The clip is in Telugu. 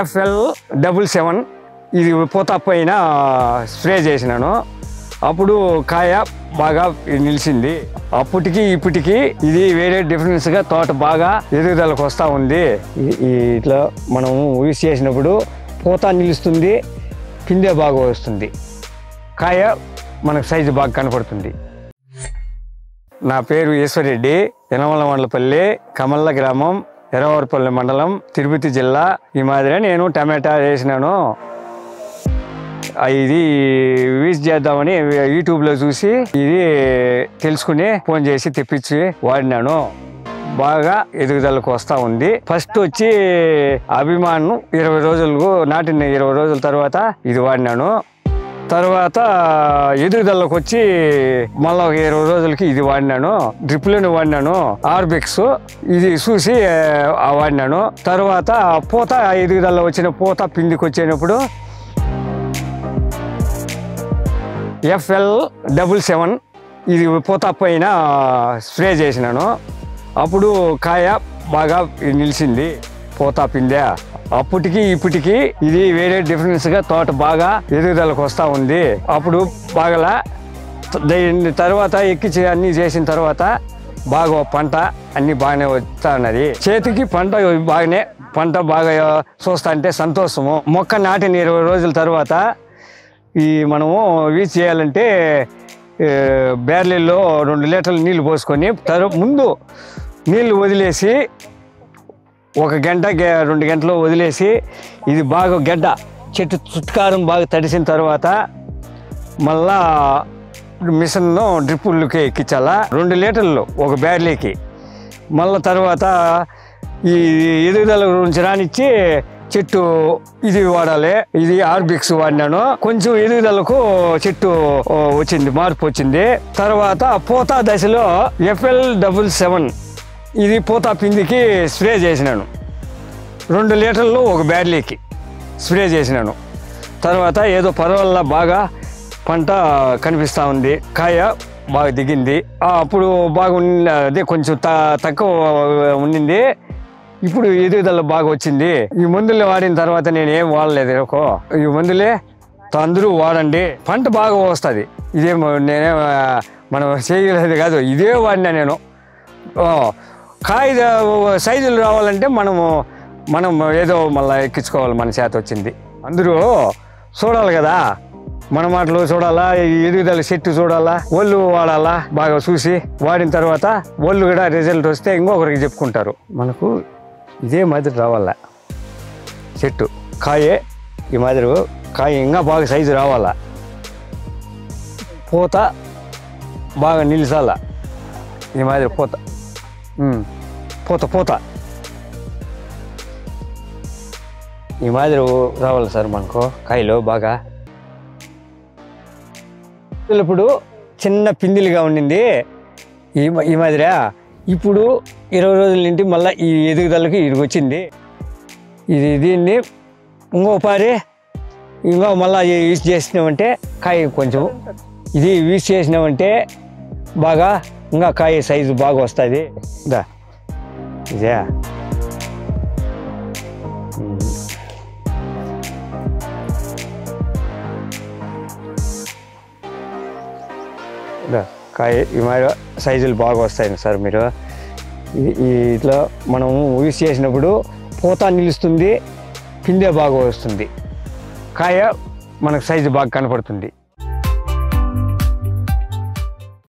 FL77 ఇది పూత పైన స్ప్రే చేసినాను. అప్పుడు కాయ బాగా నిలిచింది. అప్పటికి ఇప్పటికి ఇది వేరే డిఫరెన్స్గా తోట బాగా ఎదుగుదలకు వస్తూ ఉంది. ఇట్లా మనం యూస్ చేసినప్పుడు పూత నిలుస్తుంది, పిందె బాగా వస్తుంది, కాయ మనకు సైజు బాగా కనపడుతుంది. నా పేరు ఈశ్వరెడ్డి, యనమల మండలపల్లి, కమల్ల గ్రామం, ఎర్రవరపల్లి మండలం, తిరుపతి జిల్లా. ఈ మాదిరి నేను టమాటా వేసినాను. ఇది యూజ్ చేద్దామని యూట్యూబ్లో చూసి ఇది తెలుసుకుని ఫోన్ చేసి తెప్పించి వాడినాను. బాగా ఎదుగుదలకు వస్తూ ఉంది. ఫస్ట్ వచ్చి అభిమానం 20 రోజులకు నాటిన 20 రోజుల తర్వాత ఇది వాడినాను. తర్వాత ఎదుగుదలకు వచ్చి మళ్ళీ 20 రోజులకి ఇది వాడినాను. డ్రిప్లను వాడినాను. ఆర్బిక్స్ ఇది చూసి వాడినాను. తర్వాత పూత ఎదుగుదల వచ్చిన పూత పిండికి వచ్చేటప్పుడు FL77 ఇది పూత పైన స్ప్రే చేసినాను. అప్పుడు కాయ బాగా నిలిచింది, పూత పిందె. అప్పటికి ఇప్పటికి ఇది వేరే డిఫరెన్స్గా తోట బాగా ఎదుగుదలకు వస్తూ ఉంది. అప్పుడు బాగా తర్వాత ఎక్కించి అన్నీ చేసిన తర్వాత బాగా పంట అన్నీ బాగానే వస్తూ ఉన్నది. చేతికి పంట బాగా చూస్తా అంటే సంతోషము. మొక్క నాటిన 20 రోజుల తర్వాత మనము యూజ్ చేయాలంటే బేర్లీల్లో 2 లీటర్లు నీళ్లు పోసుకొని ముందు నీళ్లు వదిలేసి 1 గంట 2 గంటలు వదిలేసి ఇది బాగా గడ్డ చెట్టు చుట్కారం బాగా తడిసిన తర్వాత మళ్ళా మిషన్ను డ్రిప్పులకి ఎక్కించాలా. 2 లీటర్లు 1 బేర్లీకి. మళ్ళీ తర్వాత ఈ ఎదుగుదల గురించి రానిచ్చి చెట్టు ఇది వాడాలి. ఇది ఆర్బిక్స్ వాడినాను. కొంచెం ఎదుగుదలకు చెట్టు వచ్చింది, మార్పు వచ్చింది. తర్వాత పూత దశలో FL77 ఇది పూత పిండికి స్ప్రే చేసినాను. 2 లీటర్లు 1 బేర్లీకి స్ప్రే చేసినాను. తర్వాత ఏదో పర్వాల బాగా పంట కనిపిస్తూ ఉంది, కాయ బాగా దిగింది. అప్పుడు బాగా అదే కొంచెం తక్కువ ఉండింది. ఇప్పుడు ఎదుగుదల బాగా వచ్చింది. ఈ మందులు వాడిన తర్వాత నేను ఏం వాడలేదు. ఈ మందులే అందరూ వాడండి, పంట బాగా వస్తుంది. ఇదే నేనే మనం చేయలేదు కాదు, ఇదే వాడినా నేను. కాయ సైజులు రావాలంటే మనం ఏదో మళ్ళీ ఎక్కించుకోవాలి, మన చేత వచ్చింది. అందరూ చూడాలి కదా, మన మాటలు చూడాలా, ఎదుగుదల చెట్టు చూడాలా, ఒళ్ళు వాడాలా. బాగా చూసి వాడిన తర్వాత ఒళ్ళు కూడా రిజల్ట్ వస్తే ఇంకొకరికి చెప్పుకుంటారు. మనకు ఇదే మాదిరి రావాలా చెట్టు, కాయే ఈ మాదిరి కాయ ఇంకా బాగా సైజు రావాలా, పూత బాగా నిలిచాలా. ఈ మాదిరి పూత ఈ మాదిరి రావాలి సార్ మనకు కాయలు బాగా. ఇప్పుడు చిన్న పిందిలుగా ఉండింది ఈ మాదిరా. ఇప్పుడు 20 రోజుల నుండి మళ్ళీ ఈ ఎదుగుదలకి ఇది వచ్చింది. దీన్ని ఇంకో మళ్ళీ యూజ్ చేసినామంటే కాయ కొంచెం ఇది యూజ్ చేసినామంటే బాగా ఇంకా కాయ సైజు బాగా వస్తుంది. ఇదే కాయ ఈ మాదిరి సైజులు బాగా వస్తాయి సార్. మీరు ఇట్లా మనం యూజ్ చేసినప్పుడు పూత నిలుస్తుంది, పిందె బాగా వస్తుంది, కాయ మనకు సైజు బాగా కనపడుతుంది.